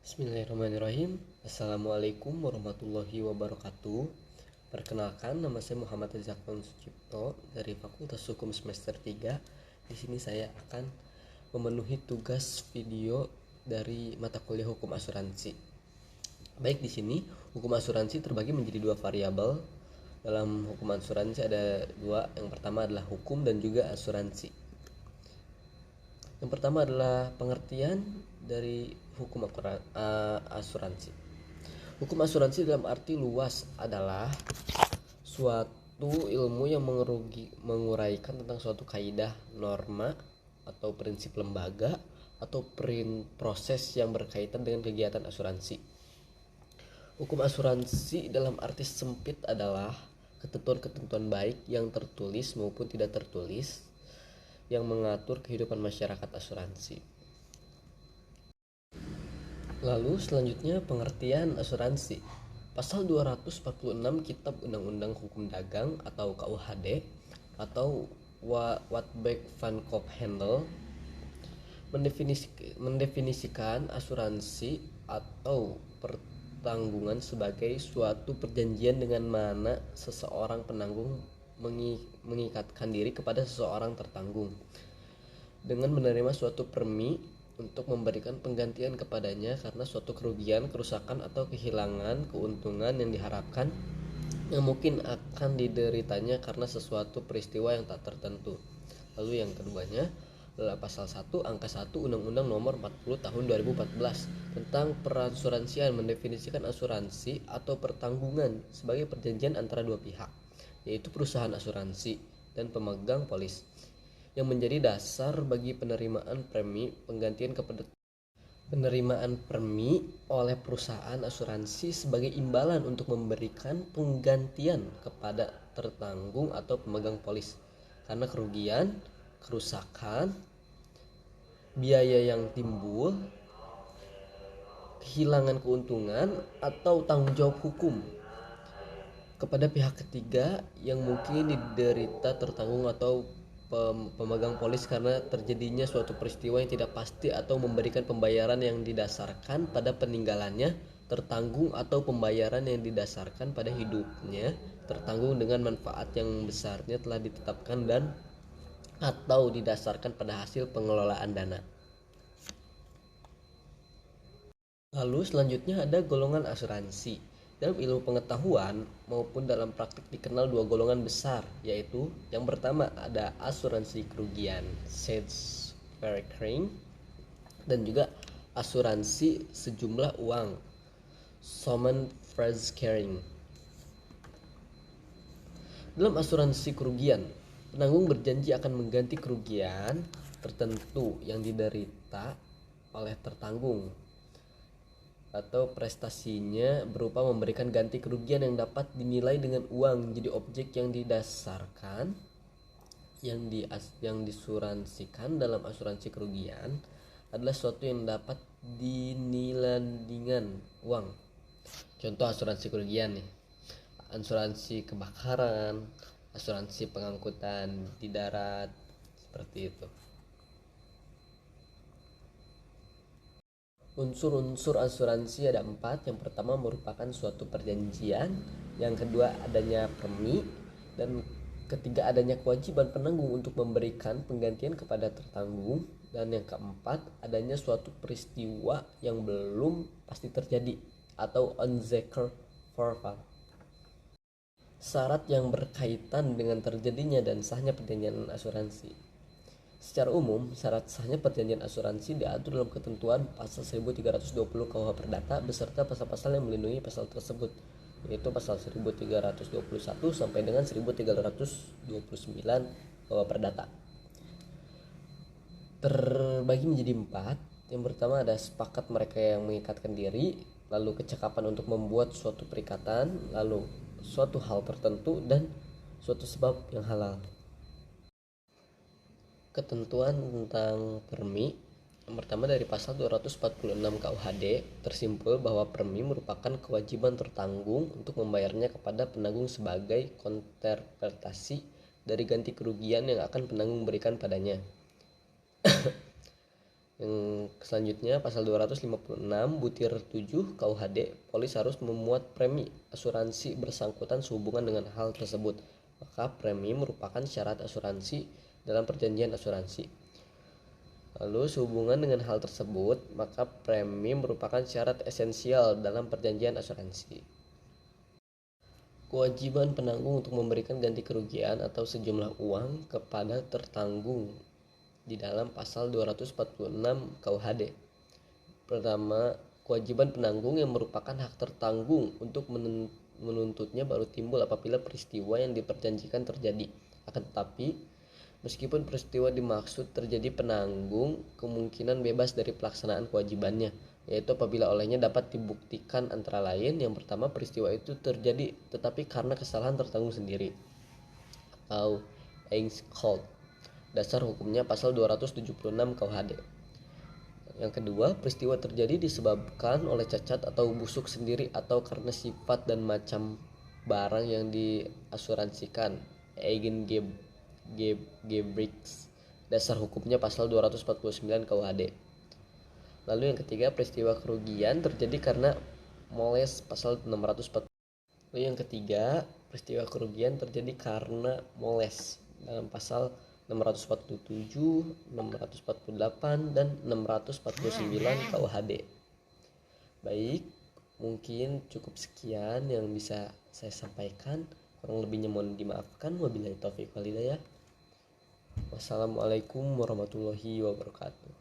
Bismillahirrahmanirrahim. Assalamualaikum warahmatullahi wabarakatuh. Perkenalkan, nama saya Muhammad Rizakon Sucipto dari Fakultas Hukum semester 3. Di sini saya akan memenuhi tugas video dari mata kuliah Hukum Asuransi. Baik, di sini hukum asuransi terbagi menjadi dua variabel. Dalam hukum asuransi ada dua. Yang pertama adalah hukum dan juga asuransi. Yang pertama adalah pengertian dari hukum asuransi. Hukum asuransi dalam arti luas adalah suatu ilmu yang menguraikan tentang suatu kaidah, norma, atau prinsip lembaga atau proses yang berkaitan dengan kegiatan asuransi. Hukum asuransi dalam arti sempit adalah ketentuan-ketentuan baik yang tertulis maupun tidak tertulis yang mengatur kehidupan masyarakat asuransi. Lalu selanjutnya pengertian asuransi. Pasal 246 Kitab Undang-Undang Hukum Dagang atau KUHD atau Wetback Van Cop Handel mendefinisikan asuransi atau pertanggungan sebagai suatu perjanjian dengan mana seseorang penanggung mengikatkan diri kepada seseorang tertanggung dengan menerima suatu premi untuk memberikan penggantian kepadanya karena suatu kerugian, kerusakan, atau kehilangan keuntungan yang diharapkan yang mungkin akan dideritanya karena sesuatu peristiwa yang tak tertentu. Lalu yang keduanya adalah pasal 1 angka 1 Undang-Undang Nomor 40 Tahun 2014 tentang perasuransian mendefinisikan asuransi atau pertanggungan sebagai perjanjian antara dua pihak, yaitu perusahaan asuransi dan pemegang polis, yang menjadi dasar bagi penerimaan premi oleh perusahaan asuransi sebagai imbalan untuk memberikan penggantian kepada tertanggung atau pemegang polis karena kerugian, kerusakan, biaya yang timbul, kehilangan keuntungan, atau tanggung jawab hukum kepada pihak ketiga yang mungkin diderita tertanggung atau pemegang polis karena terjadinya suatu peristiwa yang tidak pasti atau memberikan pembayaran yang didasarkan pada peninggalannya tertanggung atau pembayaran yang didasarkan pada hidupnya tertanggung dengan manfaat yang besarnya telah ditetapkan dan atau didasarkan pada hasil pengelolaan dana. Lalu selanjutnya ada golongan asuransi. Dalam ilmu pengetahuan maupun dalam praktik dikenal dua golongan besar, yaitu yang pertama ada asuransi kerugian (Schadensverzekering) dan juga asuransi sejumlah uang (Summenverzekering). Dalam asuransi kerugian, penanggung berjanji akan mengganti kerugian tertentu yang diderita oleh tertanggung atau prestasinya berupa memberikan ganti kerugian yang dapat dinilai dengan uang. Jadi objek yang didasarkan yang disuransikan dalam asuransi kerugian adalah sesuatu yang dapat dinilai dengan uang. Contoh asuransi kerugian nih, asuransi kebakaran, asuransi pengangkutan di darat, seperti itu. Unsur-unsur asuransi ada 4. Yang pertama merupakan suatu perjanjian, yang kedua adanya premi, dan ketiga adanya kewajiban penanggung untuk memberikan penggantian kepada tertanggung, dan yang keempat adanya suatu peristiwa yang belum pasti terjadi atau unzekerd voorval. Syarat yang berkaitan dengan terjadinya dan sahnya perjanjian asuransi. Secara umum, syarat sahnya perjanjian asuransi diatur dalam ketentuan pasal 1320 KUH Perdata beserta pasal-pasal yang melindungi pasal tersebut, yaitu pasal 1321 sampai dengan 1329 KUH Perdata. Terbagi menjadi 4. Yang pertama ada sepakat mereka yang mengikatkan diri, lalu kecakapan untuk membuat suatu perikatan, lalu suatu hal tertentu, dan suatu sebab yang halal. Ketentuan tentang premi. Yang pertama dari pasal 246 KUHD tersimpul bahwa premi merupakan kewajiban tertanggung untuk membayarnya kepada penanggung sebagai konterpretasi dari ganti kerugian yang akan penanggung berikan padanya. Yang selanjutnya pasal 256 butir 7 KUHD, polis harus memuat premi asuransi bersangkutan sehubungan dengan hal tersebut. Maka premi merupakan syarat asuransi dalam perjanjian asuransi. Lalu sehubungan dengan hal tersebut, maka premi merupakan syarat esensial dalam perjanjian asuransi. Kewajiban penanggung untuk memberikan ganti kerugian atau sejumlah uang kepada tertanggung di dalam pasal 246 KUHD. Pertama, kewajiban penanggung yang merupakan hak tertanggung untuk menuntutnya baru timbul apabila peristiwa yang diperjanjikan terjadi. Akan tetapi, meskipun peristiwa dimaksud terjadi, penanggung kemungkinan bebas dari pelaksanaan kewajibannya, yaitu apabila olehnya dapat dibuktikan antara lain, yang pertama, peristiwa itu terjadi tetapi karena kesalahan tertanggung sendiri atau Eins Cold. Dasar hukumnya pasal 276 KUHD. Yang kedua, peristiwa terjadi disebabkan oleh cacat atau busuk sendiri atau karena sifat dan macam barang yang diasuransikan, Eigengebreks. Dasar hukumnya pasal 249 KUHD. Lalu yang ketiga, peristiwa kerugian terjadi karena moles, pasal 640. Lalu yang ketiga, peristiwa kerugian terjadi karena moles dalam pasal 647, 648, dan 649 KUHD. Baik, mungkin cukup sekian yang bisa saya sampaikan. Kurang lebihnya mohon dimaafkan. Wabillahi taufiq wal hidayah. Wassalamualaikum warahmatullahi wabarakatuh.